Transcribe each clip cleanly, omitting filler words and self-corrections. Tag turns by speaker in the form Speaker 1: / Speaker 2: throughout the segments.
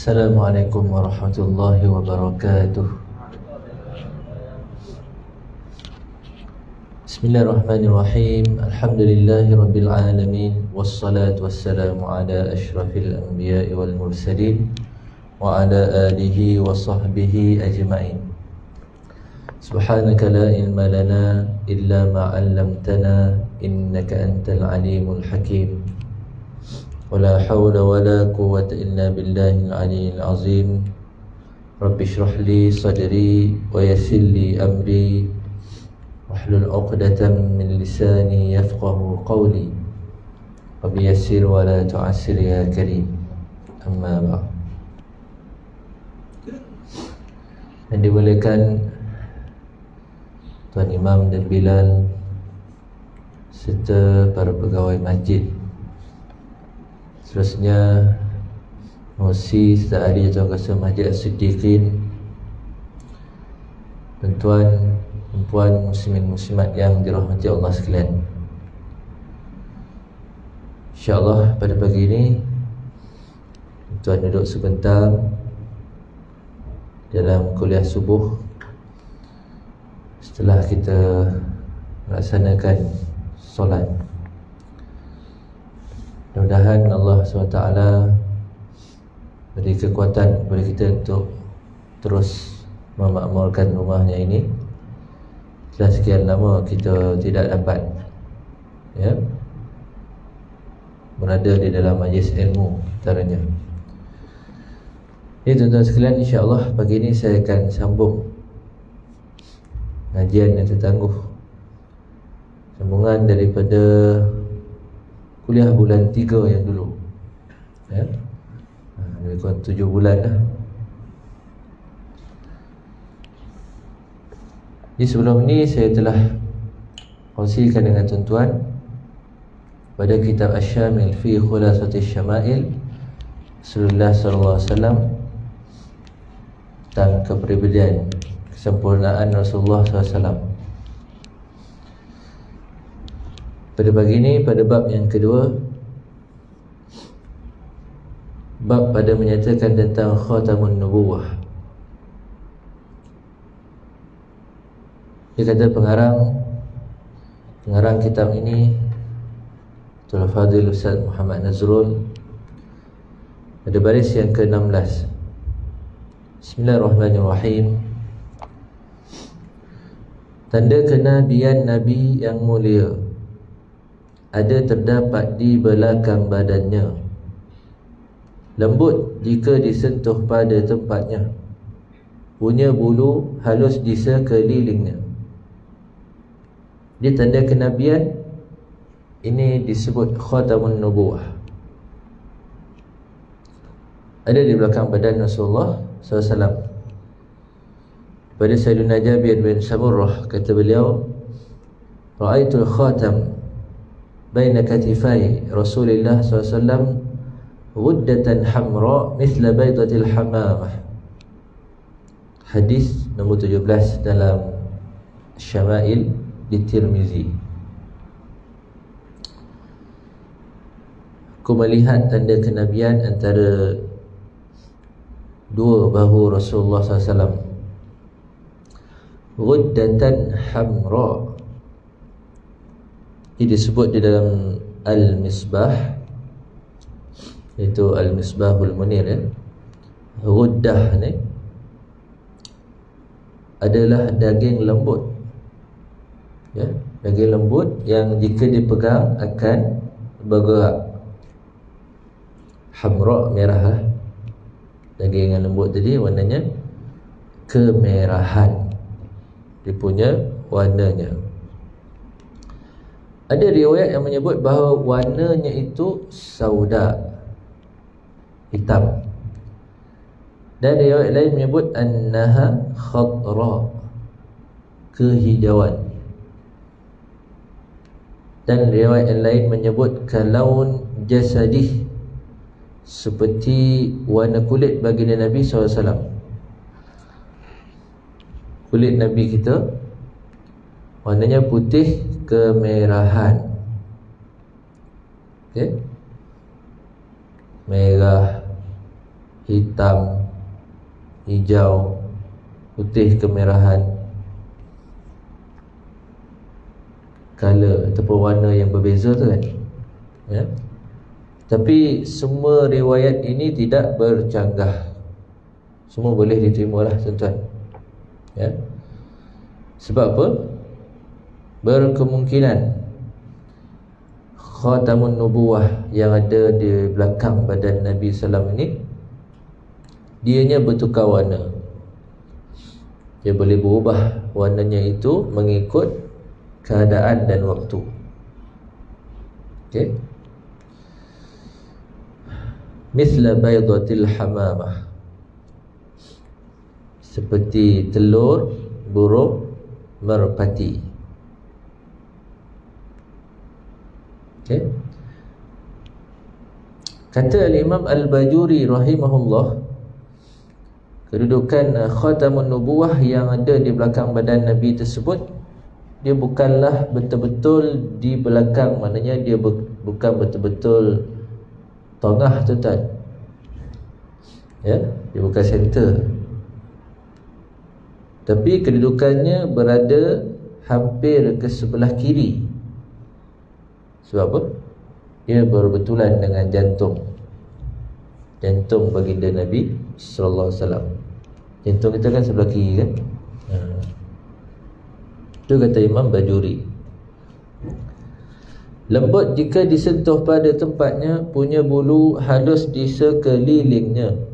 Speaker 1: Assalamualaikum warahmatullahi wabarakatuh. Bismillahirrahmanirrahim. Alhamdulillahi rabbil alamin. Wassalatu wassalamu ala ashrafil anbiya'i wal mursalin wa ala alihi wa sahbihi ajma'in. Subhanaka la ilma lana illa ma 'allamtana innaka antal alimul hakim. ولا حول ولا قوة إلا بالله العلي العظيم. رب اشرح لي صدري ويسر لي أمري واحلل عقدة من لساني يفقه قولي رب يسر ولا تعسر يا كريم. أما بعد. Yang dimuliakan Tuan Imam dan Bilal serta para pegawai masjid, seterusnya Musi serta ahli Tuan Kasar Masjid As-Siddiqin, tuan-tuan, perempuan, muslimin muslimat yang dirahmati Allah sekalian. InsyaAllah pada pagi ini tuan duduk sebentar dalam kuliah subuh setelah kita melaksanakan solat. Mudah-mudahan Allah SWT beri kekuatan kepada kita untuk terus memakmurkan rumahnya ini. Setelah sekian lama kita tidak dapat berada di dalam majlis ilmu antaranya. Ini tuan-tuan sekalian, insyaAllah pagi ini saya akan sambung kajian yang tertangguh, sambungan daripada kuliah bulan 3 yang dulu, lebih kurang 7 bulan lah. Jadi sebelum ini saya telah kongsikan dengan tuan-tuan pada kitab Asy-Syamil fi Khulasati Syama'il Rasulullah SAW tentang kepribadian, kesempurnaan Rasulullah SAW. Pada pagi ini, pada bab yang kedua, bab pada menyatakan tentang khatamun nubuwah. Dia kata pengarang kitab ini Tuan Fadil Ustaz Muhammad Nazrul, pada baris yang ke-16. Bismillahirrahmanirrahim. Tanda kenabian Nabi yang mulia ada terdapat di belakang badannya, lembut jika disentuh pada tempatnya, punya bulu halus di sekelilingnya. Di tanda kenabian ini disebut khatamun nubuwah, ada di belakang badan Rasulullah SAW. Pada Sayyidina Jabir bin Samurrah, kata beliau, ra'aitul khatam baina katifai Rasulullah SAW ghuddatan hamra mithla baydatil hamamah. Hadis nombor 17 dalam Syama'il di Tirmizi. Aku melihat tanda kenabian antara dua bahu Rasulullah SAW, ghuddatan hamra. Ini disebut di dalam Al-Misbah, iaitu Al-Misbahul Munir, Ghuddah ni adalah daging lembut, daging lembut yang jika dipegang akan bergerak. Hamra, merah lah. Daging yang lembut tadi warnanya kemerahan, dia punya warnanya. Ada riwayat yang menyebut bahawa warnanya itu sauda, hitam. Dan riwayat lain menyebut annaha khadra, kehijauan. Dan riwayat yang lain menyebut kalaun jasadih, seperti warna kulit baginda Nabi SAW. Kulit Nabi kita warnanya putih kemerahan. Merah, hitam, hijau, putih kemerahan, color ataupun warna yang berbeza tu kan, ya. Tapi semua riwayat ini tidak bercanggah, semua boleh diterima lah tuan-tuan, ya. Sebab apa? Berkemungkinan khatamun nubuwah yang ada di belakang badan Nabi SAW ini, dianya bertukar warna. Dia boleh berubah warnanya itu mengikut keadaan dan waktu. Okey. Misla baydatil hamamah, seperti telur burung merpati. Okay. Kata Imam Al-Bajuri rahimahullah, kedudukan khatamun nubuwah yang ada di belakang badan Nabi tersebut, dia bukanlah betul-betul di belakang, maknanya dia bukan betul-betul tengah tuan-tuan, ya, dia bukan center, tapi kedudukannya berada hampir ke sebelah kiri. Sebab apa? Dia berbetulan dengan jantung baginda Nabi sallallahu alaihi wasallam. Jantung kita kan sebelah kiri kan. Itu kata Imam Bajuri. Lembut jika disentuh pada tempatnya, punya bulu halus di sekelilingnya.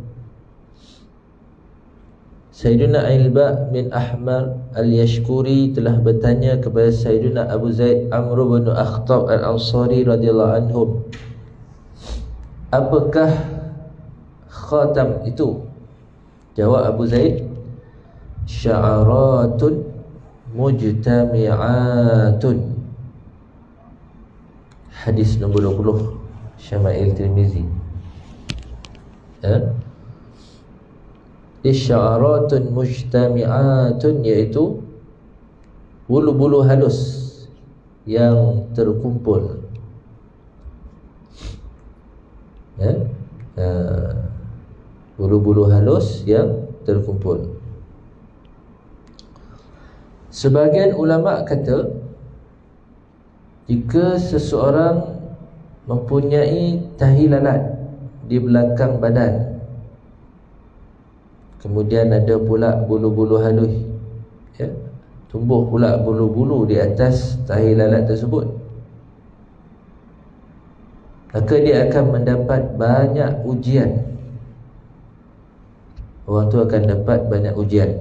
Speaker 1: Sayyiduna Ilba bin Ahmar Al-Yashkuri telah bertanya kepada Sayyiduna Abu Zaid Amr bin Akhtab Al-Ansari radhiyallahu anhum, apakah khatam itu? Jawab Abu Zaid, sya'aratun mujtami'atun. Hadis nombor 20, Syama'il Tirmizi. Isya'aratun mujtami'atun, iaitu bulu-bulu halus yang terkumpul, ya. Bulu-bulu halus yang terkumpul. Sebagian ulama kata, jika seseorang mempunyai tahi lalat di belakang badan, kemudian ada pula bulu-bulu halus, ya, tumbuh pula bulu-bulu di atas tahi lalat tersebut, maka dia akan mendapat banyak ujian. Orang tu akan dapat banyak ujian,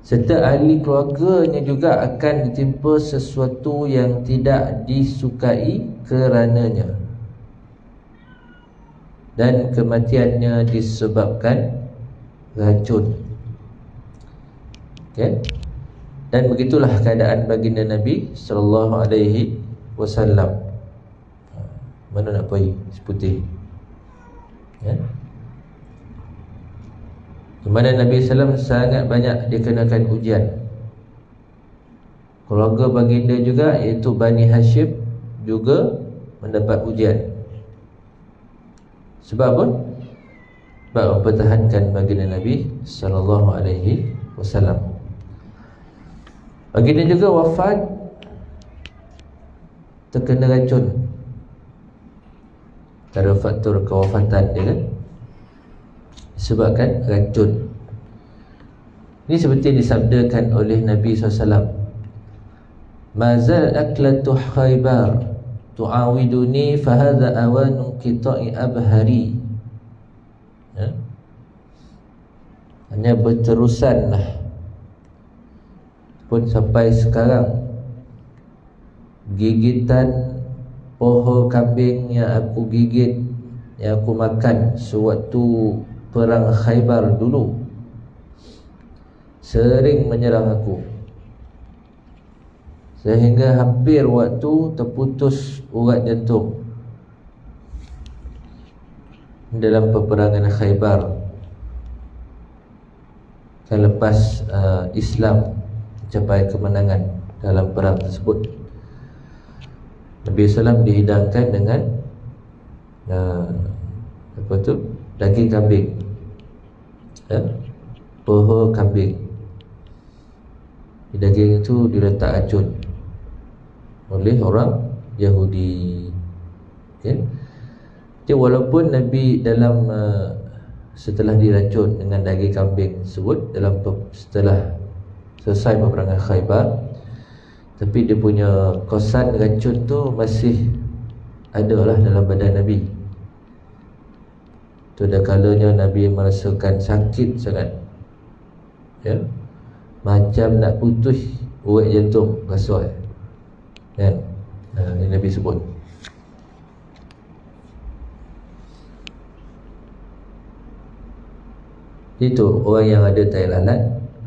Speaker 1: serta ahli keluarganya juga akan ditimpa sesuatu yang tidak disukai kerananya, dan kematiannya disebabkan racun. Okay? Dan begitulah keadaan baginda Nabi sallallahu alaihi wasallam. Mana nak pergi seputih, ya? Di mana Nabi SAW sangat banyak dikenakan ujian. Keluarga baginda juga, iaitu Bani Hashim, juga mendapat ujian. Sebab apa? Sebab mempertahankan baginda Nabi sallallahu alaihi wasallam. Baginda juga wafat terkena racun. Ada faktor kewafatan dia kan, sebabkan racun. Ini seperti disabdakan oleh Nabi SAW, mazal aklatu khaybar tu'awiduni fahadha awanu qita'i abhari. Ya? Hanya berterusanlah pun sampai sekarang gigitan pohon kambing yang aku gigit, yang aku makan sewaktu perang Khaybar dulu, sering menyerang aku, sehingga hampir waktu terputus urat jantung dalam peperangan Khaybar. Kan lepas Islam mencapai kemenangan dalam perang tersebut, Nabi SAW dihidangkan dengan apa tu, daging kambing, ya, paha kambing. Di daging itu diletak racun oleh orang Yahudi. Okay. Jadi walaupun Nabi dalam setelah diracun dengan daging kambing tersebut, setelah selesai peperangan Khaybar, tapi dia punya kosan racun tu masih ada lah dalam badan Nabi. Tu ada kalanya Nabi merasakan sakit sangat, ya, macam nak putus urat jantung, rasa kan. Ini Nabi sebut. Itu orang yang ada tai lalat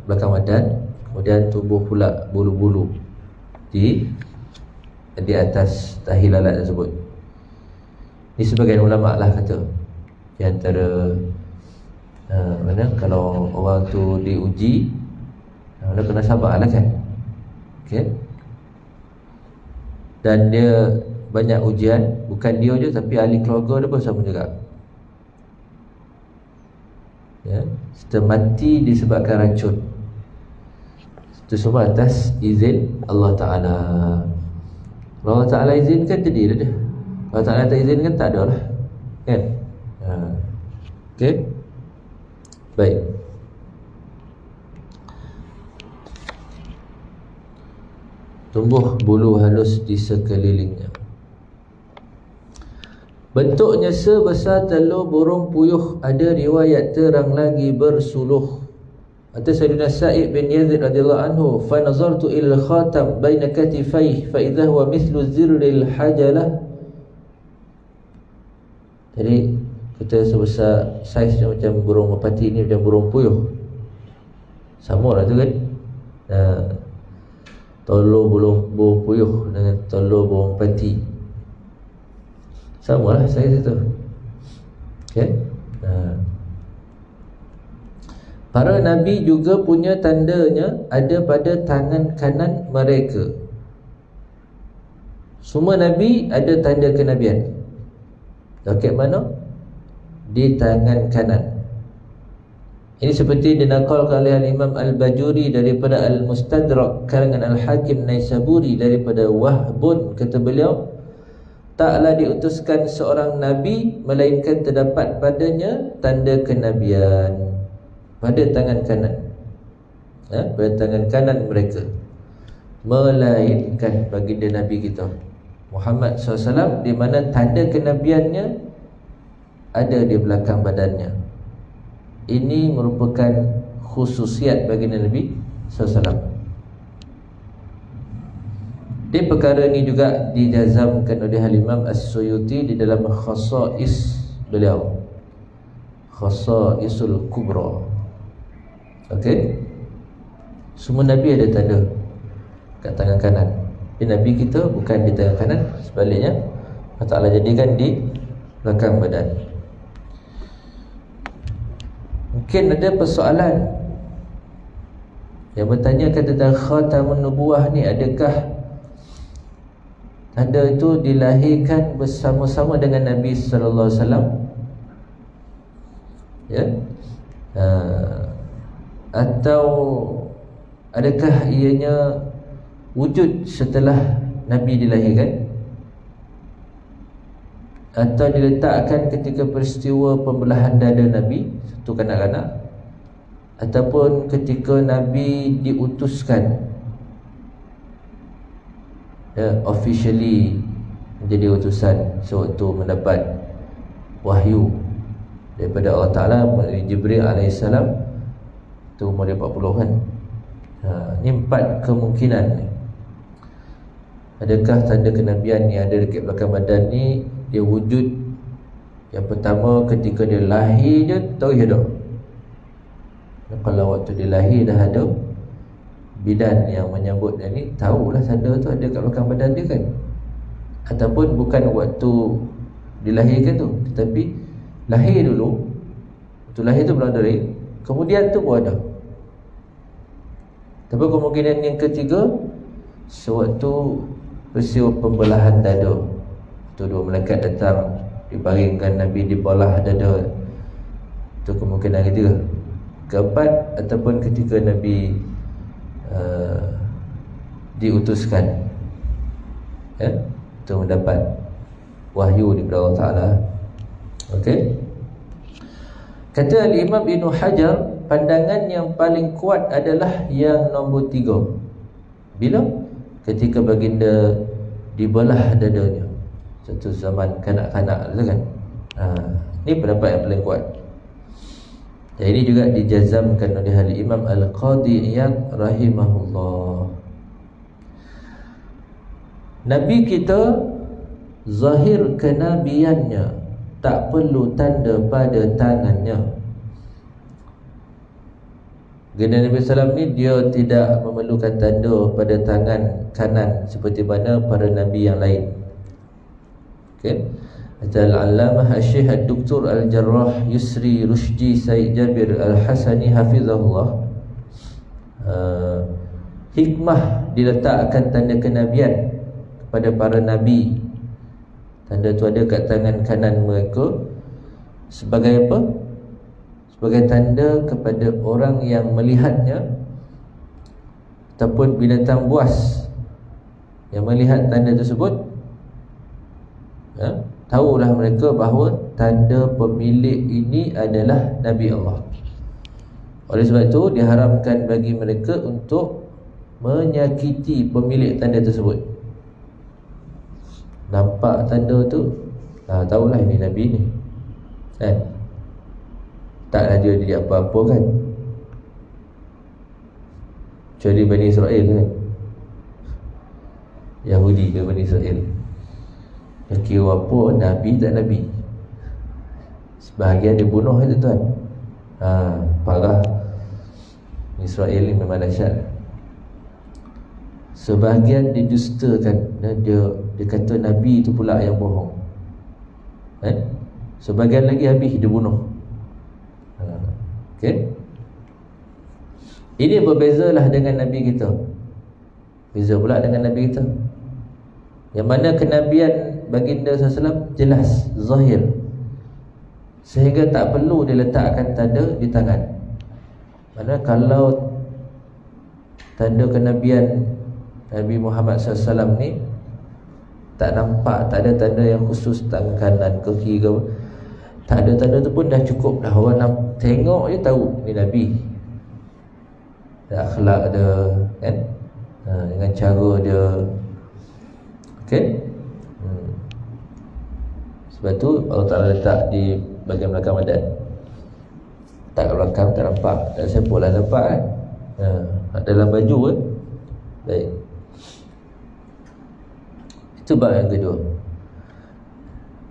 Speaker 1: belakang badan, kemudian tumbuh pula bulu-bulu di atas tahi lalat tersebut. Ini sebagian ulama lah kata, di antara mana kalau orang tu diuji, dia kena sabar lah kan. Okay. Dan dia banyak ujian, bukan dia je tapi ahli keluarga dia pun sama juga, ya, serta mati disebabkan racun. Itu semua atas izin Allah Ta'ala. Kalau Allah Ta'ala izinkan, jadi dah. Kalau Allah Ta'ala tak izinkan, tak ada lah, kan. Okay. Baik. Tumbuh bulu halus di sekelilingnya. Bentuknya sebesar telur burung puyuh. Ada riwayat terang lagi bersuluh. Kata Sayyidina Sa'id bin Yazid radhiyallahu anhu, fa nazartu ila khatam baina katifayhi fa idza huwa mithlu zirril hajalah. Jadi kata sebesar saiznya macam burung merpati ni, macam burung puyuh. Sama lah tu kan. Telur burung puyuh dengan telur burung merpati, sama lah saiz itu. Okay. Para Nabi juga punya tandanya ada pada tangan kanan mereka. Semua Nabi ada tanda kenabian. Dekat mana? Di tangan kanan. Ini seperti dinakalkan oleh Imam Al-Bajuri daripada Al-Mustadrak karangan Al-Hakim Naisaburi daripada Wahbun, kata beliau, taklah diutuskan seorang Nabi melainkan terdapat padanya tanda kenabian pada tangan kanan, pada tangan kanan mereka, melainkan baginda Nabi kita Muhammad SAW, di mana tanda kenabiannya ada di belakang badannya. Ini merupakan khususiat baginda Nabi SAW. Di perkara ini juga dijazamkan oleh Imam As-Suyuti di dalam khasa'is beliau, Khasa'isul Kubra. Okey. Semua Nabi ada tanda kat tangan kanan. Tapi Nabi kita bukan di tangan kanan, sebaliknya Allah Ta'ala jadikan di belakang badan. Mungkin ada persoalan yang bertanyakan tentang khatamun nubuwah ni, adakah tanda itu dilahirkan bersama-sama dengan Nabi sallallahu alaihi wasallam, ya, atau adakah ianya wujud setelah Nabi dilahirkan, atau diletakkan ketika peristiwa pembelahan dada Nabi satu kanak-kanak, ataupun ketika Nabi diutuskan, ya, officially menjadi utusan sewaktu mendapat wahyu daripada Allah Ta'ala melalui Jibril alaihissalam. Itu umur dia 40 kan. Ini 4 kemungkinan ni. Adakah tanda kenabian yang ada dekat belakang badan ni dia wujud? Yang pertama, ketika dia lahir je tahu dah. Kalau waktu dia lahir dah ada bidan yang menyambut dia ni, tahulah tanda tu ada kat belakang badan dia kan. Ataupun bukan waktu dilahirkan tu, tetapi lahir dulu, waktu lahir tu belum ada lahir, kemudian tu pun ada. Tapi kemungkinan yang ketiga, sewaktu peristiwa pembelahan dada tu, dua malaikat datang, dibaringkan Nabi di bawah dada Itu kemungkinan ketiga. Keempat, ataupun ketika Nabi diutuskan, untuk mendapat wahyu daripada Allah Ta'ala. Okey. Kata Imam Ibn Hajar, pandangan yang paling kuat adalah yang nombor 3. Bila? Ketika baginda dibelah dadanya, satu zaman kanak-kanak tu kan. Ini pendapat yang paling kuat. Dan ini juga dijazamkan oleh Imam Al-Qadi Iyad rahimahullah. Nabi kita zahir kenabiannya, tak perlu tanda pada tangannya. Baginda Nabi SAW ni dia tidak memerlukan tanda pada tangan kanan seperti mana para Nabi yang lain. Okay. Al-Allamah Al-Syekh Al-Doktor Al-Jarrah Yusri Rushdi Said Jabir Al-Hasani Hafizahullah, hikmah diletakkan tanda kenabian pada para Nabi. Tanda tu ada kat tangan kanan mereka sebagai apa? Sebagai tanda kepada orang yang melihatnya, ataupun binatang buas yang melihat tanda tersebut, tahulah mereka bahawa tanda pemilik ini adalah Nabi Allah. Oleh sebab itu diharamkan bagi mereka untuk menyakiti pemilik tanda tersebut. Nampak tanda tu, tahulah ini Nabi ni, kan? Taklah dia jadi apa-apa kan, kecuali Bani Israel kan, Yahudi ke Bani Israel, yang kira apa Nabi tak Nabi. Sebahagian dia bunuh itu tuan. Parah. Israel ni memang dahsyat. Sebahagian didustakan, dia kata Nabi itu pula yang bohong. Sebahagian lagi habis dia bunuh. Okay. Ini berbezalah dengan Nabi kita. Beza pula dengan Nabi kita, yang mana kenabian baginda SAW jelas, zahir, sehingga tak perlu diletakkan tanda di tangan. Mana kalau tanda kenabian Nabi Muhammad SAW ni tak nampak, tak ada tanda yang khusus tangan kanan ke kiri ke, tak ada tanda tu pun dah cukup dah. Orang tengok je tahu ni Nabi. Akhlak dia kan, dengan cara dia. Okay. Sebab tu Allah Ta'ala letak di bahagian belakang badan. Tak kat belakang tak nampak, tak sempur lah nampak kan. Dalam baju kan. Baik. Itu bab yang kedua.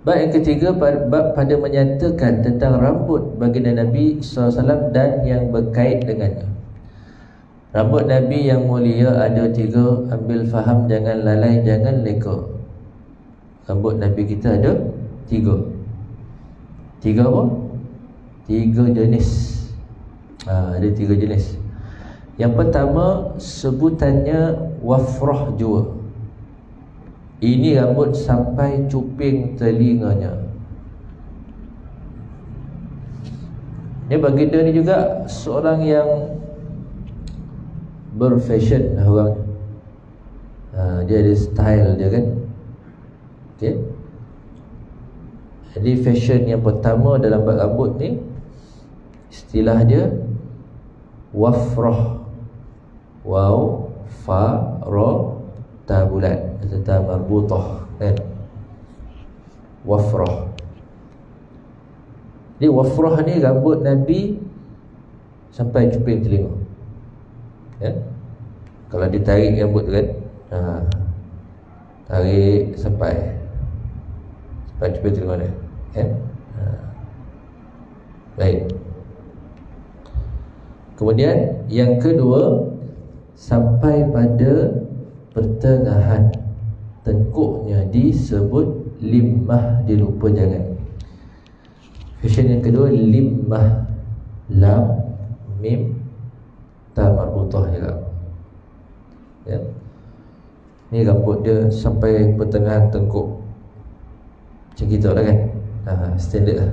Speaker 1: Bab yang ketiga, bab pada menyatakan tentang rambut baginda Nabi SAW dan yang berkait dengannya. Rambut Nabi yang mulia ada 3. Ambil faham, jangan lalai, jangan leka. Rambut Nabi kita ada 3. 3 apa? 3 jenis. Ada 3 jenis. Yang pertama, sebutannya wafrah jua. Ini rambut sampai cuping telinganya. Ini baginda ni juga seorang yang berfashion orang. Dia ada style dia kan. Okay. Jadi fashion yang pertama dalam bab rambut ni, istilah dia wafrah. Waw, fa, ra, ta bulat, ta marbutah kan. Wafrah. Jadi wafrah ni rambut Nabi sampai cuping telinga. Kalau ditarik rambut tu kan, tarik sampai cuping telinga dia. Baik. Kemudian yang kedua, sampai pada pertengahan tengkuknya disebut limmah. Dilupa jangan. Fashion yang kedua limmah, lam, mim, ta marbutah juga. Ni rambut dia sampai pertengahan tengkuk. Macam kita lah kan. Standard lah.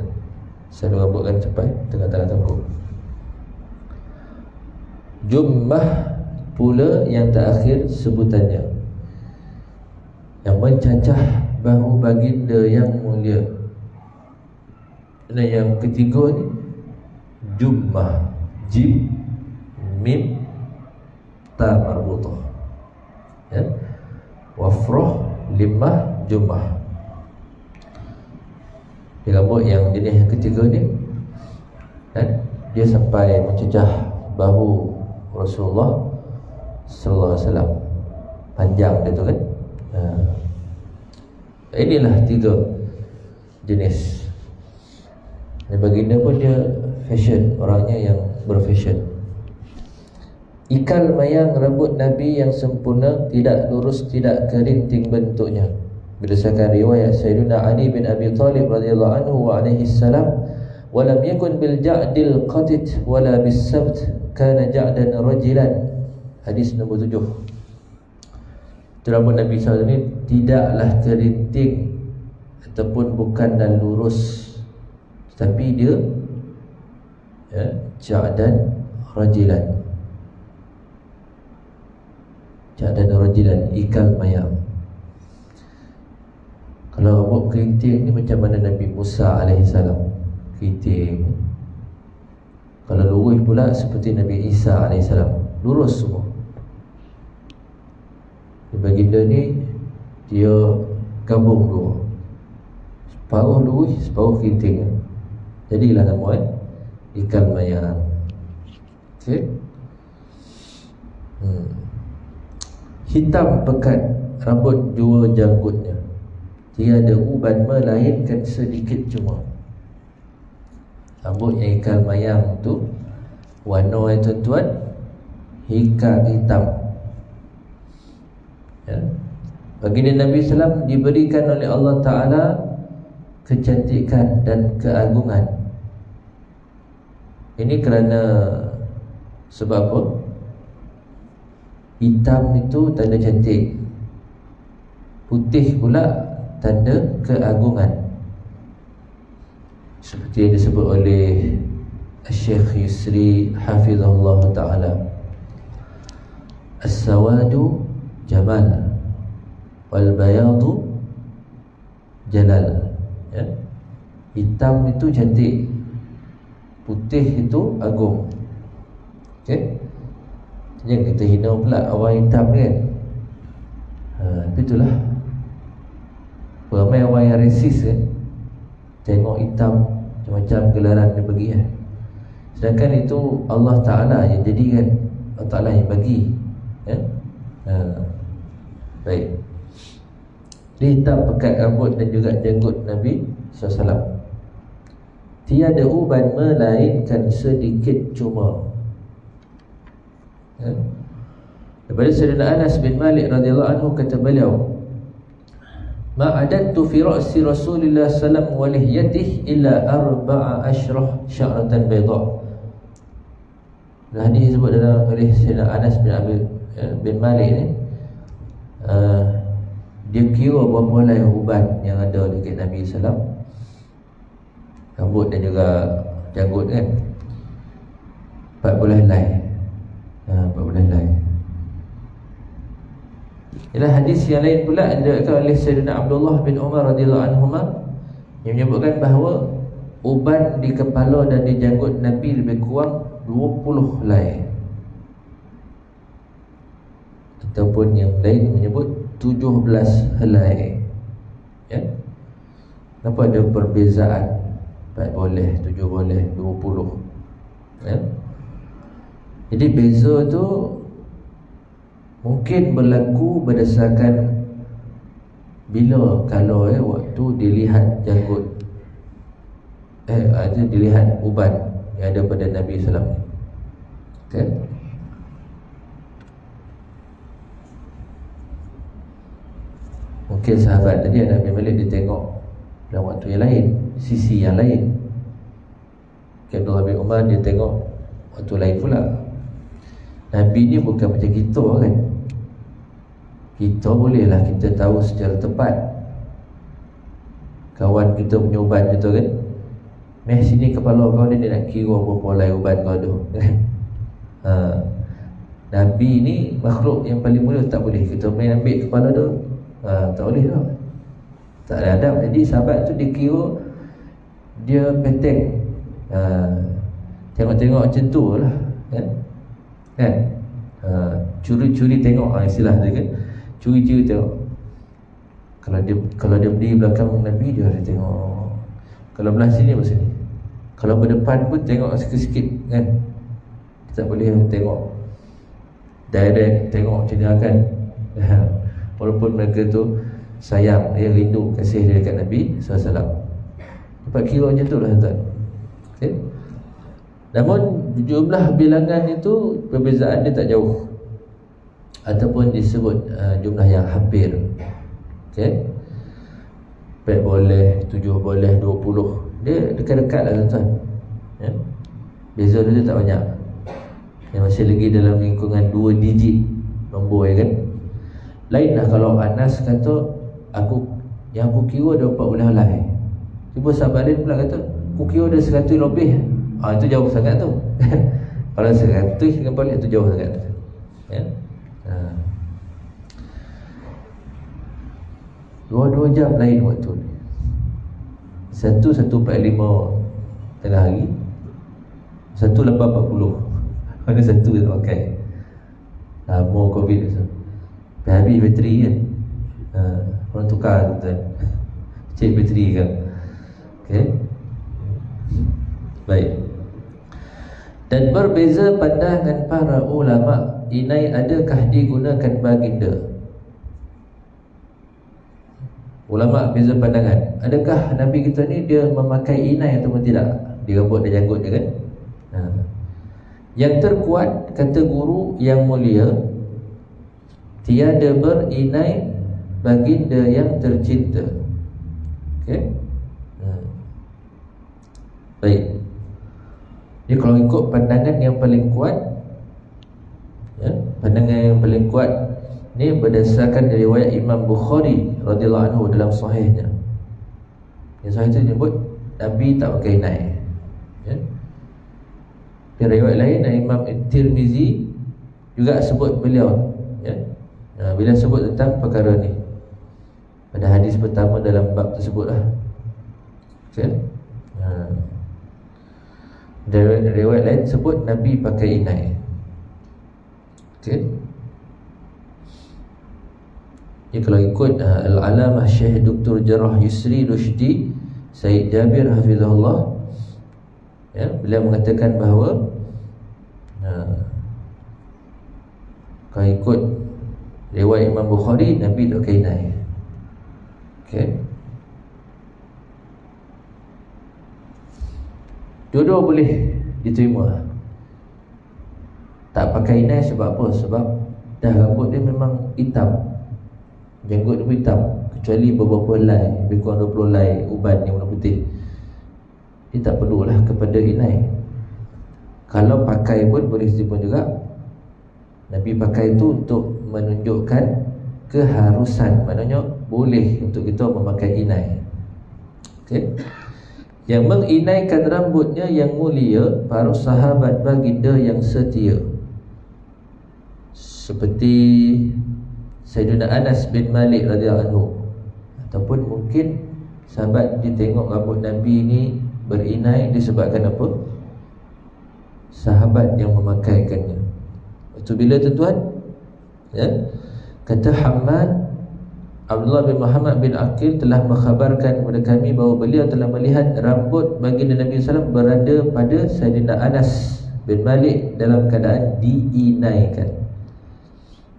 Speaker 1: Selalu rambut kan sampai tengah-tengah tengkuk. Jummah pula yang terakhir sebutannya, yang mencacah bahu baginda yang mulia. Dan yang ketiga ni jummah, jim, mim, ta marbutah, ya. Wafrah, limah, jummah. Di rambut yang jenis yang ketiga ni kan, dia sampai mencecah bahu Rasulullah sallallahu alaihi wasallam, panjang dia tu kan. Inilah 3 jenis. Dan baginda pun dia fashion, orangnya yang berfashion. Ikal mayang rambut Nabi yang sempurna, tidak lurus, tidak kerinting bentuknya. Berdasarkan riwayat Sayyidina Ali bin Abi Talib radhiyallahu anhu wa alaihi salam, wa lam yakun bil ja'dil qatit wala bis sabt, kana ja'dan rajilan. Hadis nombor 7. Rambut Nabi SAW ini tidaklah kerinting ataupun bukan dan lurus, tapi dia ja'dan rajilan. Ja'dan rajilan, ikal mayam. Kalau rambut kerinting ni macam mana Nabi Musa alaihissalam, kerinting. Kalau lurus pula seperti Nabi Isa alaihissalam, lurus semua. Baginda ni dia gabung dua, separuh lurus, separuh kerinting. Jadilah nama ikal mayam. Okey. Hitam pekat rambut jua janggutnya, tiada uban melainkan sedikit cuma. Rambut yang ikal mayam tu warna yang tuan-tuan hitam, ya. Baginda Nabi SAW diberikan oleh Allah Ta'ala kecantikan dan keagungan. Ini kerana sebab apa? Hitam itu tanda cantik, putih pula tanda keagungan. Seperti yang disebut oleh Syekh Yusri hafizahullah ta'ala, as-sawadu jamal wal bayadu jalal, ya? Hitam itu cantik, putih itu agung. Okey, jangan kita hina pula orang hitam kan. Tapi itulah, ramai orang yang resis kan, tengok hitam macam-macam gelaran dia bagi kan. Sedangkan itu Allah Ta'ala yang jadikan, Allah Ta'ala yang bagi, ya? Baik. Dia hitam pekat rambut dan juga janggut Nabi SAW. Tiada uban melainkan sedikit cuma, ya? Daripada Sayyidina Anas bin Malik radhiyallahu anhu, kata beliau, ma'adattu fi ra'si Rasulillah sallam wa lihyatihi illa 14 sya'ratan bayda. Hadis disebut dalam oleh Sayyidina Anas bin Malik ni, dia kira berapa helai uban yang ada dekat Nabi SAW, rambut dan juga janggut kan. 14 helai. 14 helai. Ialah hadis yang lain pula diriwayatkan oleh Sayyidina Abdullah bin Umar radhiyallahu anhuma, yang menyebutkan bahawa uban di kepala dan di janggut Nabi lebih kurang 20 helai. Ataupun yang lain menyebut 17 helai, ya. Kenapa ada perbezaan 4 boleh, 7 boleh, 20, ya? Jadi beza tu mungkin berlaku berdasarkan bila, kalau waktu dilihat janggut, ada dilihat uban yang ada pada Nabi SAW. Okay? Mungkin sahabat tadi Nabi Malik dia tengok dalam waktu yang lain, sisi yang lain. Abdullah bin Umar dia tengok waktu lain pula. Nabi ni bukan macam kita kan. Kita bolehlah kita tahu secara tepat kawan kita punya ubat kita kan. Meh sini kepala kau dia nak kira berapa helai ubat kau tu. Nabi ni makhluk yang paling mulia, tak boleh kita main ambil kepala tu. Tak boleh tau. Tak ada adab. Jadi sahabat tu dia kira, dia peteng. Tengok-tengok macam tu lah, kan? Curi-curi tengok, istilah dia kan. Curi-curi tengok. Kalau dia berdiri belakang Nabi, dia ada tengok. Kalau belah sini, belah sini. Kalau berdepan pun tengok sikit-sikit, kan? Tak boleh tengok direct, tengok macam dia kan. Walaupun mereka tu sayang, dia rindu kasih dia dekat Nabi SAW. Dapat kira macam tu lah, tuan. Okay? Namun jumlah bilangan itu perbezaan dia tak jauh, ataupun disebut jumlah yang hampir. Okay? 4 boleh, 7 boleh, 20. Dia dekat-dekat lah, tuan. Ya? Beza dia tak banyak. Yang masih lagi dalam lingkungan 2 digit nombor, ya kan? Lain lah kalau Anas kata yang aku kira ada 4 belah helai. Tiba sahabat lain pula kata aku kira ada 100 lebih. Itu jauh sangat tu. Kalau 100 dengan balik tu jauh sangat. Ya? Dua jam lain waktu ni. 1:45 tengah hari, 1:40. Mana satu tak pakai. Lama Covid tu. Habis bateri kan. Orang tukar tuan. Cek bateri kan. Okay. Baik. Dan berbeza pandangan para ulama, inai adakah digunakan baginda? Ulama beza pandangan. Adakah Nabi kita ni dia memakai inai ataupun tidak? Dia rambut, dia janggut dia kan. Yang terkuat, kata guru yang mulia, tiada berinai baginda yang tercinta. Okay? Baik. Jadi kalau ikut pandangan yang paling kuat, ya, pandangan yang paling kuat ni berdasarkan dari riwayat Imam Bukhari radhiyallahu anhu dalam sahihnya. Yang sahih itu menyebut Nabi tak pakai inai. Ya. Dan riwayat lain dari Imam Tirmizi juga sebut beliau, ya. Bila sebut tentang perkara ni pada hadis pertama dalam bab tersebut lah. Okay? Dan riwayat lain sebut Nabi pakai inai. Okay? Jadi kalau ikut Al-Alamah Syekh Dr. Jarrah Yusri Rushdi Said Jabir Hafizahullah, ya, beliau mengatakan bahawa kalau ikut riwayat Imam Bukhari, Nabi tak pakai inai. Okay. Dua-dua boleh diterima. Tak pakai inai sebab apa? Sebab dah rambut dia memang hitam, janggut dia pun hitam, kecuali beberapa helai, lebih kurang 20 helai uban yang warna putih. Dia tak perlulah kepada inai. Kalau pakai pun boleh diterima juga. Nabi pakai itu untuk menunjukkan keharusan, maknanya boleh untuk kita memakai inai. Okay? Yang menginaikan rambutnya yang mulia para sahabat baginda yang setia, seperti Sayyidina Anas bin Malik radhiyallahu anhu. Ataupun mungkin sahabat dia tengok rambut Nabi ni berinai disebabkan apa? Sahabat yang memakaikannya. Itu bila tuan-tuan, ya, kata Hamad, Abdullah bin Muhammad bin Aqil telah mengkhabarkan kepada kami bahawa beliau telah melihat rambut baginda Nabi SAW berada pada Sayyidina Anas bin Malik dalam keadaan diinaikan.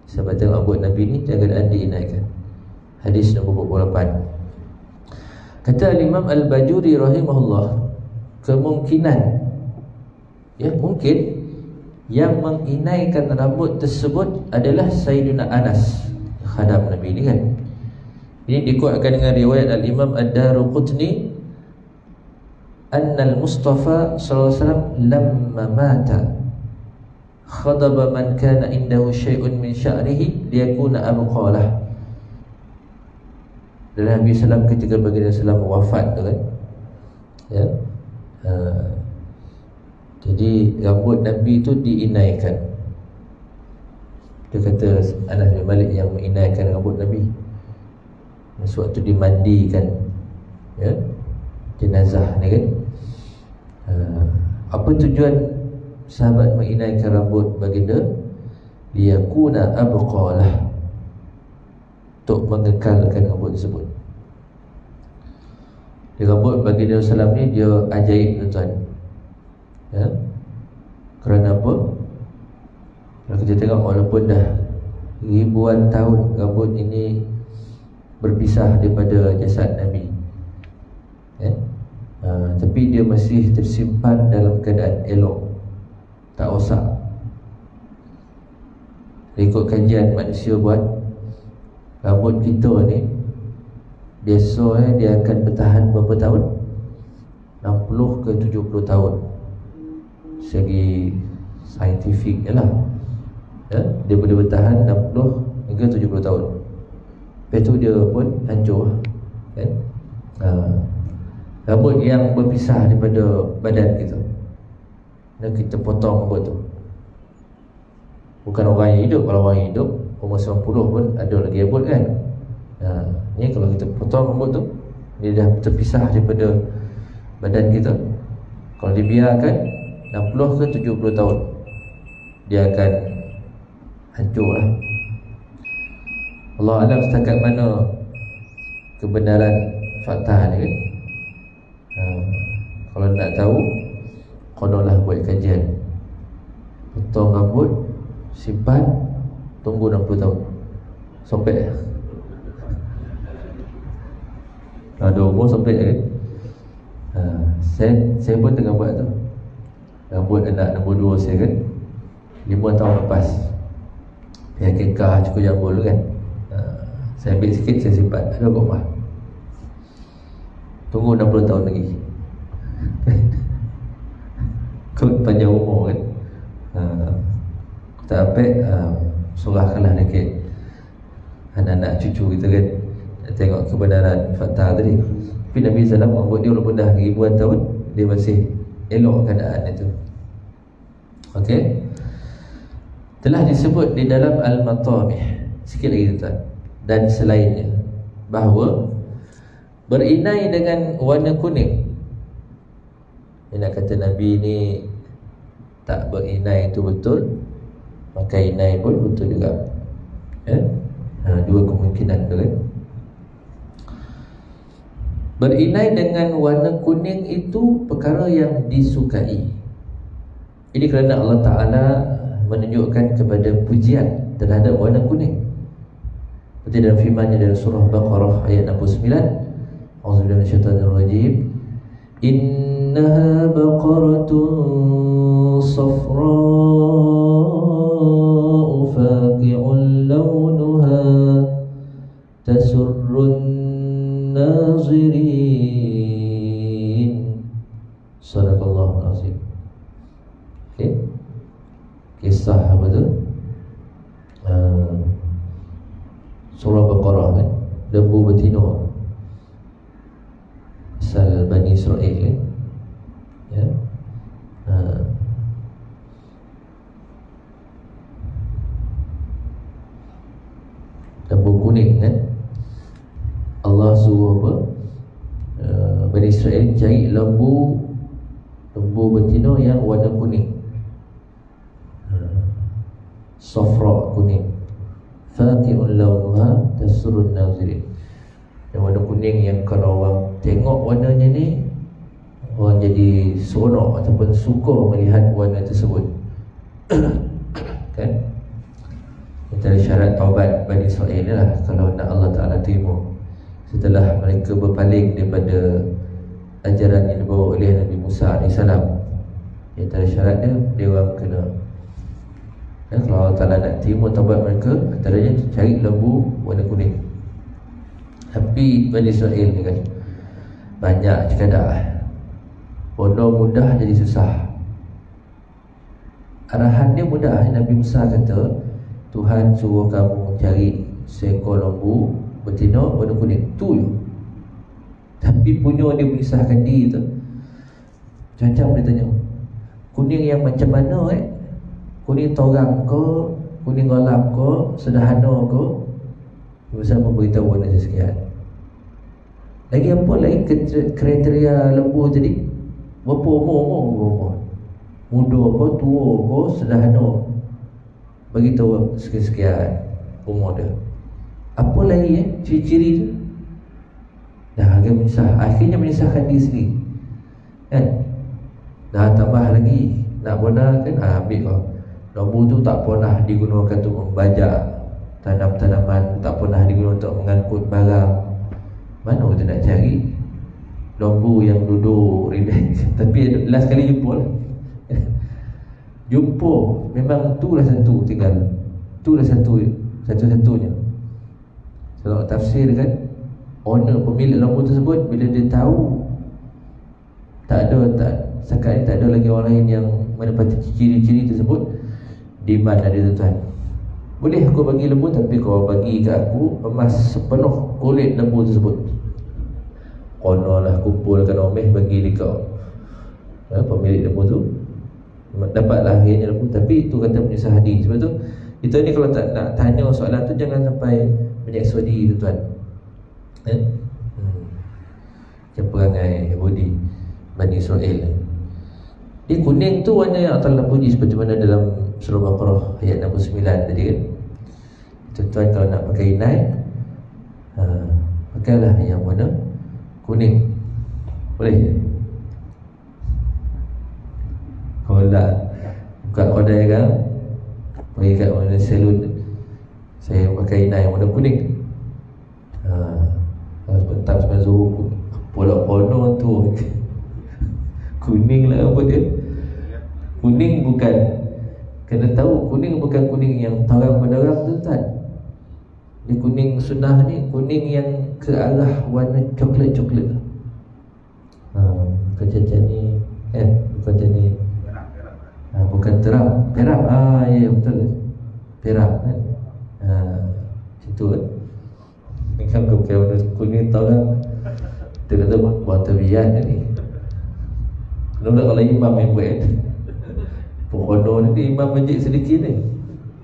Speaker 1: Sahabat tengok rambut Nabi ni dalam keadaan diinaikan. Hadis nombor 28. Kata Imam Al-Bajuri rahimahullah, kemungkinan, ya, mungkin yang menginaikan rambut tersebut adalah Sayyidina Anas, khadam Nabi ni kan. Ini dikuatkan dengan riwayat Al-Imam Ad-Daruqutni, Anna al-Mustafa sallallahu alaihi wasallam lamma mata khadaba man kana indahu syai'un min sya'rihi liyakuna abqalah. Dan Nabi SAW ketika baginda SAW wafat tu kan, ya, Jadi rambut Nabi itu diinaikan. Dia kata Anas bin Malik yang menginaikan rambut Nabi sewaktu dimandikan, ya, jenazah ni kan. Apa tujuan sahabat menginaikan rambut baginda? Liyakuna abqalah, untuk mengekalkan rambut tersebut. Di rambut baginda Rasulullah ni dia ajaib, tuan-tuan, ya. Kerana apa? Kalau kita tengok, walaupun dah ribuan tahun rambut ini berpisah daripada jasad Nabi, ya, tapi dia masih tersimpan dalam keadaan elok, tak rosak. Ikut kajian manusia buat, rambut kita ni biasa dia akan bertahan berapa tahun? 60 ke 70 tahun. Segi saintifik je lah, ya, dia boleh bertahan 60 hingga 70 tahun. Lepas tu dia pun hancur, kan? Rambut yang berpisah daripada badan kita, dan kita potong rambut tu. Bukan orang yang hidup. Kalau orang yang hidup umur 90 pun ada lagi rambut, kan? Ni kalau kita potong rambut tu, dia dah terpisah daripada badan kita. Kalau dibiarkan 60 ke 70 tahun, dia akan hancur lah. Allah alam setakat mana kebenaran fakta ni, kan? Kalau nak tahu, konolah buat kajian. Potong rambut, simpan, tunggu 60 tahun, sobek. Ada umur sobek, kan? Saya pun tengah buat tu. Rambut anak nombor 2 saya, kan, 5 tahun lepas pihak kekah cukup jambul, kan. Saya ambil sikit, saya simpan, ada kat rumah. Tunggu 60 tahun lagi. Kau panjang umur, kan. Tak apa, surahkanlah dekat anak-anak cucu kita, kan, tengok kebenaran fakta tadi. Tapi Nabi SAW rambut dia walaupun dah ribuan tahun, dia masih elok keadaan itu. Okey, telah disebut di dalam Al-Matamih, sikit lagi, tuan, dan selainnya, bahawa berinai dengan warna kuning. Dia nak kata Nabi ni tak berinai itu betul, maka inai pun betul juga, ya? Dua kemungkinan tu, kan. Berinai dengan warna kuning itu perkara yang disukai. Ini kerana Allah Ta'ala menunjukkan kepada pujian terhadap warna kuning. Seperti dalam firman-Nya dalam surah Baqarah ayat 69, A'udzubillahi minasyaitonirrajim, innaha baqaratun safra'u faqi'un lawnuha tasurrun nazirin. Sadaqallahul azim. Okay. Kisah apa tu? Surah Baqarah, kan, lembu betina asal Bani Israel, kan, ya. Lembu kuning, kan. Allah suruh apa? Bani Israel cari lembu betina yang warna kuning, safra, kuning, faqi'un lawnuha tasurrun nazirin. Yang warna kuning yang kalau orang tengok warnanya ni, orang jadi seronok ataupun suka melihat warna tersebut. Kan? Antara syarat taubat Bani Israel ni lah, kalau nak Allah Ta'ala terima setelah mereka berpaling daripada ajaran yang dibawa oleh Nabi Musa AS. Antara syaratnya, dia orang kena, kalau Allah Ta'ala nak terima taubat mereka, antaranya cari lembu warna kuning. Tapi Bani Israel ni, kan, banyak cekadak, bodoh mudah jadi susah. Arahan dia mudah. Nabi Musa kata, Tuhan suruh kamu cari seekor lembu betina warna kuning, tu je. Tapi punya dia menyusahkan diri tu. Macam dia tanya, kuning yang macam mana kuning torang ke, kuning gelap ke, sederhana ke? Bisa memberitahu warna sekian. Lagi apa lagi kriteria lembu tadi? Berapa umur? Muda ke, tua ke, sederhana? Beritahu sekian umur dia. Apa lagi ciri-ciri tu? Dah agak menyesal. Akhirnya menyesalkan diri sendiri, kan? Dah tambah lagi nak bona kan, ambil kau. Lembu tu tak pernah digunakan untuk membajak tanam-tanaman, tak pernah digunakan untuk mengangkut barang. Mana kita nak cari lembu yang duduk relax? Tapi last kali jumpa lah. Jumpa memang itulah satu tinggal. Itulah satu-satunya. Kalau tafsir kan, owner pemilik lembu tersebut bila dia tahu sekarang tak ada lagi orang lain yang menepati ciri-ciri tersebut, demand ada tuan. Boleh aku bagi lembu, tapi kau bagi ke aku emas sepenuh kulit lembu tersebut. Konolah kumpulkan omeh bagi dekat pemilik lembu tu, dapatlah akhirnya lembu. Tapi itu kata menyusah hati. Sebab tu kita ni kalau tak nak tanya soalan tu, jangan sampai menyeksa diri tuan. Macam perangai Yahudi Bani Israel. Kuning tu warna yang Allah puji, seperti mana dalam surah Baqarah ayat 69 tadi kan. Tuan-tuan kalau nak pakai inai, pakailah yang warna kuning. Boleh? Kalau tak buka kedai kan, pergi kat mana salon, saya pakai inai yang warna kuning. Kalau sebentar sebelum zuhur, polok-polok tu kuning lah apa dia. Kuning bukan, kena tahu kuning bukan kuning yang terang benderang tu tak. Dia kuning sunnah ni, kuning yang ke arah warna coklat-coklat. Bukan macam ni bukan macam ni. Bukan terang, perak. Ya betul, perak kan. Macam tu kan. Ni kan bukan warna kuning terang. Dia kata buat terbian ni. Kenapa kalau imam yang buat Pokoknya ni imam masjid sedikit ni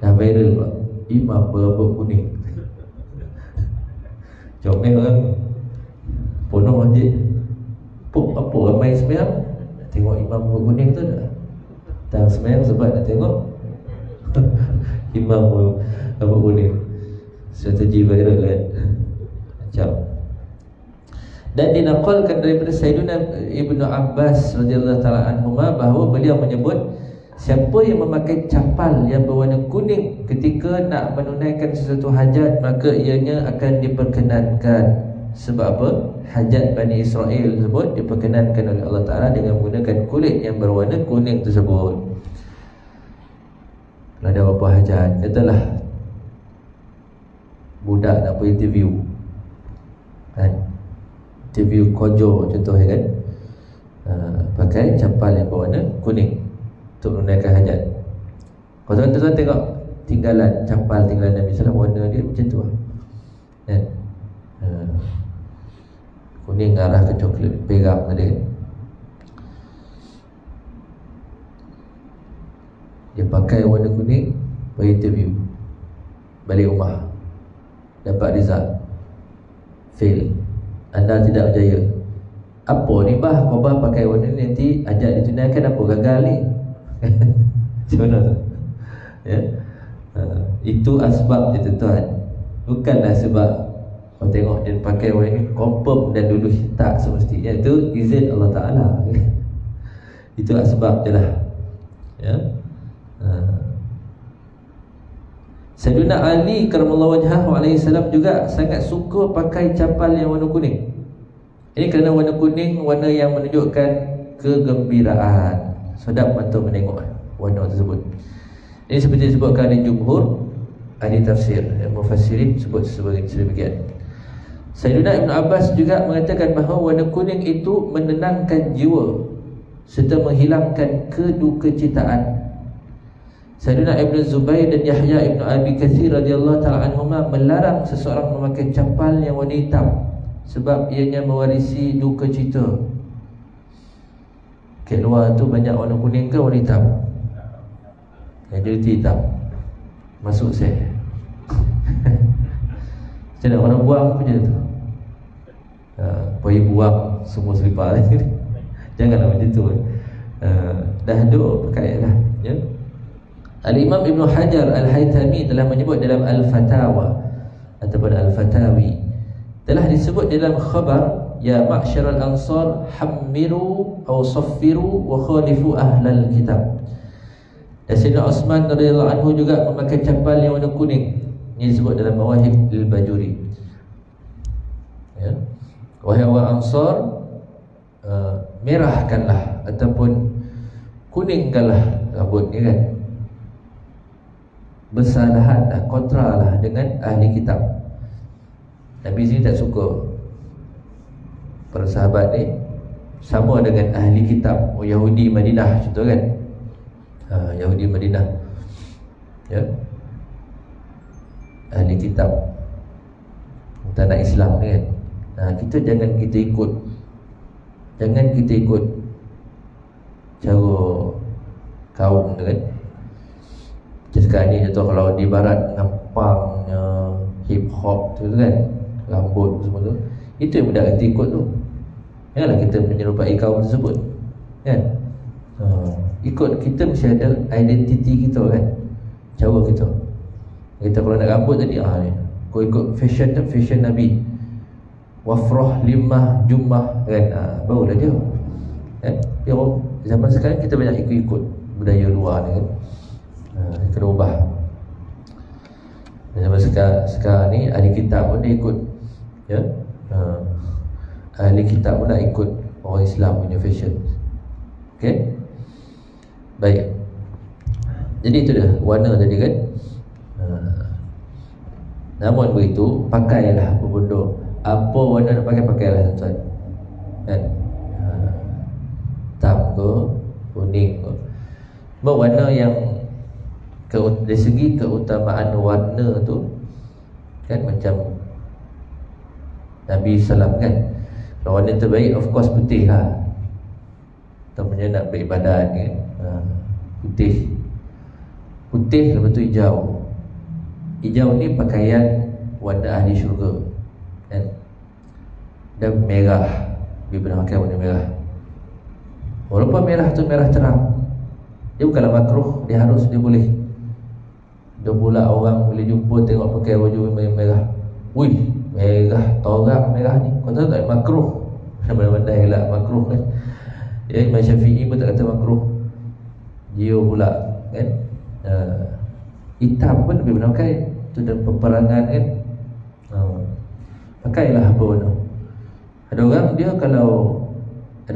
Speaker 1: dah viral pak, imam berambut kuning. Comel orang penuh masjid. Apa ramai sembahyang, tengok imam berambut kuning tu tak? Tak sembahyang sebab nak tengok imam berambut kuning. Strategi viral kan. Macam. Dan dinaqalkan daripada Sayyidina Ibnu Abbas radhiyallahu taala anhuma bahawa beliau menyebut, siapa yang memakai capal yang berwarna kuning ketika nak menunaikan sesuatu hajat, maka ianya akan diperkenankan. Sebab apa? Hajat Bani Israel tersebut diperkenankan oleh Allah Ta'ala dengan menggunakan kulit yang berwarna kuning tersebut. Kalau ada apa hajat, katalah budak nak pergi interview kan, interview kojo contohnya kan, pakai capal yang berwarna kuning untuk menunaikan hajat. Kalau tuan-tuan tengok tinggalan capal, tinggalan Nabi SAW, warna dia macam tu kan. Kuning arah ke coklat, perak tadi kan. Dia pakai warna kuning, pergi interview, balik rumah dapat result, fail, anda tidak berjaya. Apa ni bah, kau bah pakai warna ni, nanti hajat ditunaikan apa, gagal ni. Macam mana tu? Ya? Itu asbab dia tuan. Bukanlah sebab kau tengok dia pakai warna ni confirm dan dulu tak semestinya. Itu izin Allah Ta'ala. Itu asbab je lah. Ya? Sayyidina Ali karamallahu wajhahu alaihi salam juga sangat suka pakai capal yang warna kuning. Ini kerana warna kuning warna yang menunjukkan kegembiraan. Sedap mata menengok warna tersebut. Ini seperti disebutkan di jumhur ahli tafsir, mufassirin sebut sebagai sedemikian. Sayyidina Ibn Abbas juga mengatakan bahawa warna kuning itu menenangkan jiwa serta menghilangkan kedukecitaan. Sayyidina Ibn Zubair dan Yahya Ibn Abi Kathir radhiyallahu ta'ala anhuma melarang seseorang memakai capal yang warna hitam sebab ianya mewarisi duka cita. Kat luar tu banyak warna kuning ke warna hitam? Majoriti hitam. Masuk saya. Macam mana orang buang pun macam tu. Pergi buang semua selipar. Janganlah macam tu. Dah duk pakai lah, ya. Al-Imam Ibn Hajar Al-Haythami telah menyebut dalam Al-Fatawa ataupun Al-Fatawi, telah disebut dalam khabar, ya ma'syaral ansar hammiru aw saffiru wa khalifu ahlal kitab. Dan Sayyidina Osman radhiyallahu anhu juga memakai capal yang warna kuning. Ini disebut dalam Mawahib al-Bajuri, ya. Wahai orang Ansar, merahkanlah ataupun kuningkanlah rambut ni kan. Bersalahatlah, kontralah dengan ahli kitab. Nabi sini tak suka para sahabat ni sama dengan ahli kitab. Yahudi Madinah contoh kan. Yahudi Madinah, ya, ahli kitab tanah Islam ni kan. Kita jangan kita ikut cara kaum tu kan. Sekarang ni contoh kalau di barat nampangnya hip hop tu kan, rambut semua tu, itu yang budak kita ikut tu. Janganlah kita menyerupai kaum tersebut kan. Ikut, kita mesti ada identiti kita kan, cara kita. Kita kalau nak rambut tadi ni, kau ikut fashion Nabi, wafrah limah jummah kan, barulah dia kan. Zaman sekarang kita banyak ikut budaya luar ni kan. Kena ubah. Zaman sekarang ni ahli kitab pun dia ikut, ya. Ahli kitab pun nak ikut orang Islam punya fashion. Okay. Baik. Jadi itu dah warna tadi kan. Namun begitu, pakailah apa benda, apa warna nak pakai, pakailah tuan-tuan kan. Hitam ke, kuning ke, berwarna yang dari segi keutamaan warna tu kan, macam Nabi SAW kan, kalau warna terbaik of course putih lah. Temannya nak beribadat kan, putih lepas tu hijau. Hijau ni pakaian warna ahli syurga kan. Dan merah, dia pernah pakai warna merah. Walaupun merah tu merah terang, dia bukanlah makruh, dia harus, dia boleh. Dia pula orang boleh jumpa tengok pakai baju merah, wih, merah, torak merah ni, kau tahu tak makruh? Mana-mana lah makruh kan. Ya, Imam Syafi'i pun tak kata makruh, dia pula kan. Hitam pun lebih benar pakai tu dalam peperangan kan. Pakailah apa warna. Ada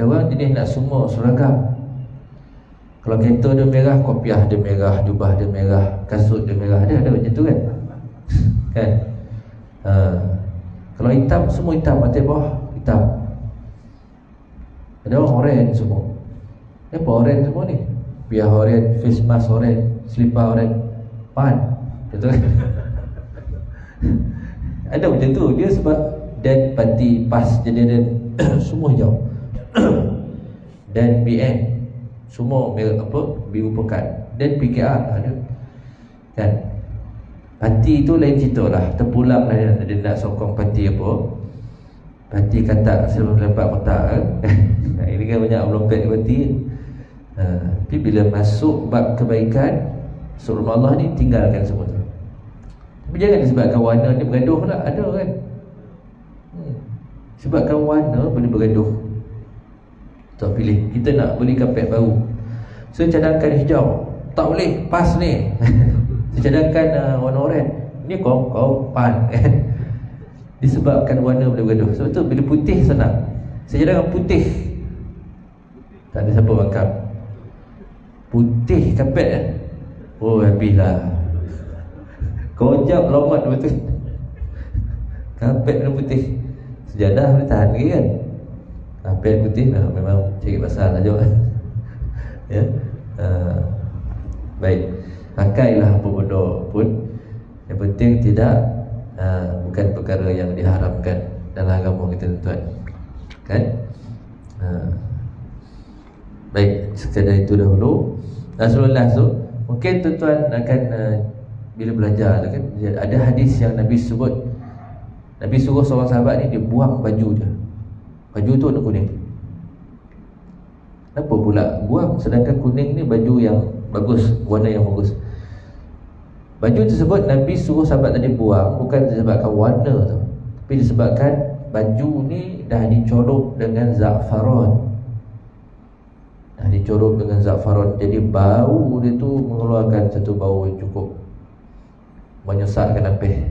Speaker 1: orang jenis nak semua seragam. Kalau kereta dia merah, kopiah dia merah, jubah dia merah, kasut dia merah, ada macam tu kan. Kan? Kalau hitam, semua hitam, mata bawah hitam. Ada orang oren semua. Apa oren semua ni? Biar oren, face mask oren, selipar oren, pan. Betul kan? Ada macam tu. Dia sebab dan parti PAS jadi semua hijau. Dan BN semua merah apa, biru pekat. Dan PKR ada kan. Parti tu lain cerita lah, terpulang lah dia nak sokong parti apa, parti katak sebelum dapat kotak kan. Ini kan banyak melompet parti. Tapi bila masuk bab kebaikan, surah Allah ni tinggalkan semua tu. Tapi jangan disebabkan warna ni bergaduh lah, ada kan. Sebabkan warna boleh bergaduh. Tak pilih, kita nak beli kapet baru, so cadangkan hijau, tak boleh, pas ni. So cadangkan warna oren, ni kau pan kan. Disebabkan warna boleh bergaduh. Sebab tu bila putih senang, saya cadangkan putih, tak ada siapa bangkang. Putih kapet kan, oh habislah. Kau jap lomat betul. Kapet warna putih, sejadah boleh tahan lagi kan. Kapet putih memang cari pasal saja kan. Ya. Baik, pakailah apa benda pun, yang penting tidak bukan perkara yang diharamkan dalam agama kita tuan-tuan kan. Baik, sekadar itu dahulu. Rasulullah tu mungkin tuan-tuan akan bila belajar kan, ada hadis yang Nabi sebut, Nabi suruh seorang sahabat ni dia buang baju dia. Baju tu warna kuning. Kenapa pula buang, sedangkan kuning ni baju yang bagus, warna yang bagus. Baju tersebut Nabi suruh sahabat tadi buang bukan disebabkan warna tu, tapi disebabkan baju ni dah dicorok dengan za'faran. Dah dicorok dengan za'faran, jadi bau dia tu mengeluarkan satu bau yang cukup menyesatkan napis.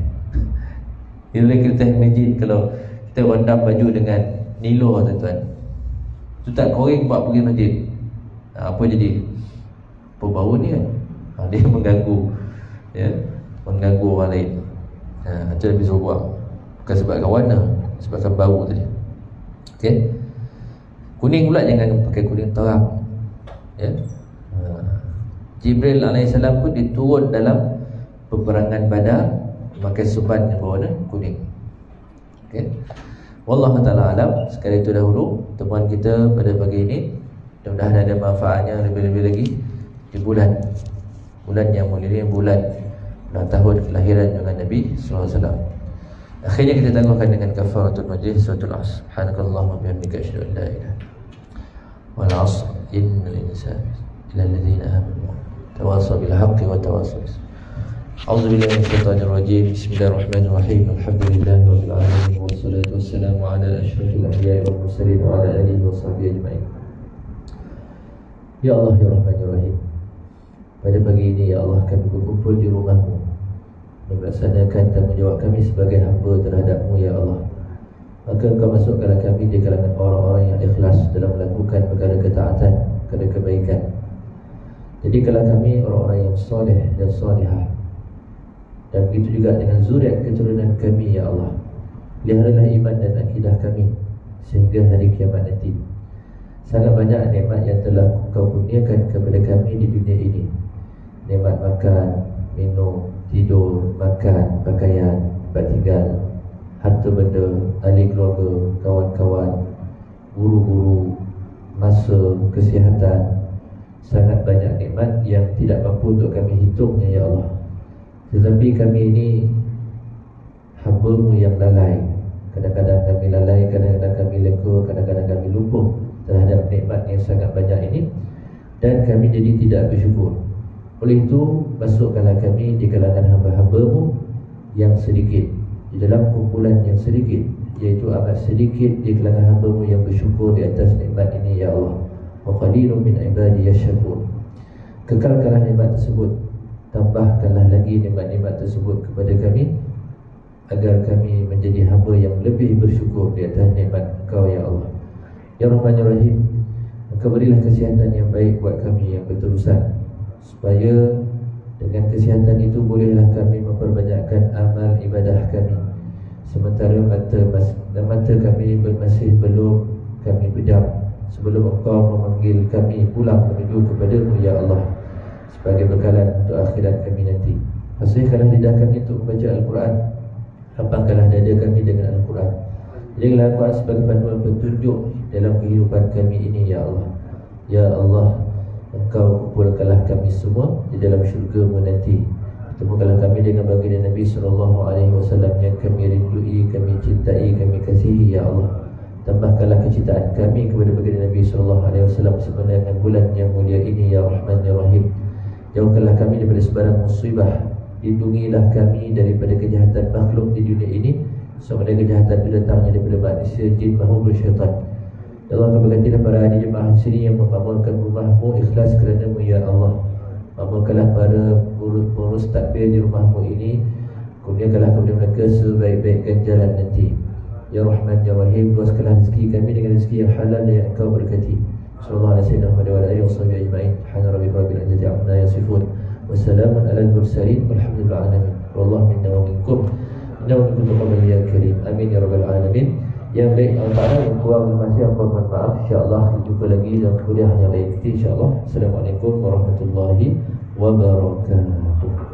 Speaker 1: Bila kita imagine kalau kita rendam baju dengan Nilo tuan-tuan, tu tak koreng buat pergi masjid, apa jadi? Apa bau ni kan? Dia mengganggu, ya, mengganggu orang lain. Itu Nabi suruh buang, bukan sebabkan warna, sebabkan bau tadi. Okey. Kuning pula jangan pakai kuning terang, ya. Jibril alaihissalam pun diturun dalam peperangan Badar pakai suban yang berwarna kuning. Okey. Wallahu ta'ala alam. Sekali itu dahulu temuan kita pada pagi ini. Mudah-mudahan ada manfaatnya lebih-lebih lagi di bulan yang mulia ini, bulan tahun kelahiran dengan Nabi SAW. Akhirnya kita tangguhkan dengan kafaratul majlis suratul Asr. Subhanakallahumma bihamdika asyhadu an la ilaha illa anta wal 'asr innal insana illa alladhina amanu tawassaw bil haqqi wa tawassaw bis sabr. A'udzu billahi minasyaitonir rajim. Bismillahirrahmanirrahim. Alhamdulillahi rabbil alamin wassalatu wassalamu ala asyrafil anbiya'i wal mursalin wa ala alihi washabbihi ajma'in. Ya Allah ya Rahman ya Rahim, pada pagi ini ya Allah kami berkumpul di rumah-Mu melaksanakan tanggungjawab kami sebagai hamba terhadap-Mu ya Allah. Maka Engkau masukkanlah kami di kalangan orang-orang yang ikhlas dalam melakukan perkara ketaatan, perkara kebaikan. Jadikanlah kami orang-orang yang soleh dan solehah, dan begitu juga dengan zuriat keturunan kami ya Allah. Peliharalah iman dan akidah kami sehingga hari kiamat nanti. Sangat banyak nikmat yang telah Kau kurniakan kepada kami di dunia ini. Nikmat makan, minum, tidur, makan, pakaian, tempat tinggal, harta benda, ahli keluarga, kawan-kawan, guru-guru, masa, kesihatan. Sangat banyak nikmat yang tidak mampu untuk kami hitungnya ya Allah. Tetapi kami ini hamba-Mu yang lalai. Kadang-kadang kami lalai, kadang-kadang kami leka, kadang-kadang kami lupa terhadap nikmat yang sangat banyak ini, dan kami jadi tidak bersyukur. Oleh itu, masukkanlah kami di kalangan hamba-hamba-Mu yang sedikit, di dalam kumpulan yang sedikit, iaitu amat sedikit di kalangan hamba-Mu yang bersyukur di atas nikmat ini ya Allah. Wa qalilun min ibadi yashkur. Kekalkanlah nikmat tersebut, tambahkanlah lagi nikmat-nikmat tersebut kepada kami, agar kami menjadi hamba yang lebih bersyukur di atas nikmat Engkau ya Allah. Ya Rahman ya Rahim, Engkau berilah kesihatan yang baik buat kami yang berterusan, supaya dengan kesihatan itu bolehlah kami memperbanyakkan amal ibadah kami, sementara mata kami masih belum kami pejam, sebelum Engkau memanggil kami pulang menuju kepada-Mu ya Allah, sebagai bekalan untuk akhirat kami nanti. Fasihkanlah lidah kami untuk membaca Al-Quran, lapangkanlah dada kami dengan Al-Quran. Jadikanlah Al-Quran sebagai panduan petunjuk dalam kehidupan kami ini ya Allah. Ya Allah, Engkau kumpulkanlah kami semua di dalam syurga-Mu nanti. Temukanlah kami dengan baginda Nabi SAW yang kami rindui, kami cintai, kami kasihi ya Allah. Tambahkanlah kecintaan kami kepada baginda Nabi SAW sempurna dengan bulan yang mulia ini ya Rahman ya Rahim. Jauhkanlah kami daripada sebarang musibah, lindungilah kami daripada kejahatan makhluk di dunia ini, sama ada kejahatan itu datangnya daripada manusia, jin maupun syaitan. Ya Allah, Kau berkatilah para ahli jemaah sini yang memakmurkan rumah-Mu ikhlas kerana-Mu ya Allah. Makmurkanlah para pengurus takbir di rumah-Mu ini, kurniakanlah kepada mereka sebaik-baik ganjaran nanti. Ya Rahman ya Rahim, luaskanlah rezeki kami dengan rezeki yang halal yang Engkau berkati. Sallallahu alaihi wasallam wa ala alihi washabihi ajma'in. Subhana rabbika rabbil izzati amma yasifun. Wassalamun alal mursalin walhamdulillahi alamin. Wallahu minna wa minkum. Innahu taqabbal ya karim. Amin ya rabbal alamin. Yang baik Allah Ta'ala, yang kurang masih yang mohon maaf. InsyaAllah kita jumpa lagi dalam kuliah yang lain. InsyaAllah. Assalamualaikum warahmatullahi wabarakatuh.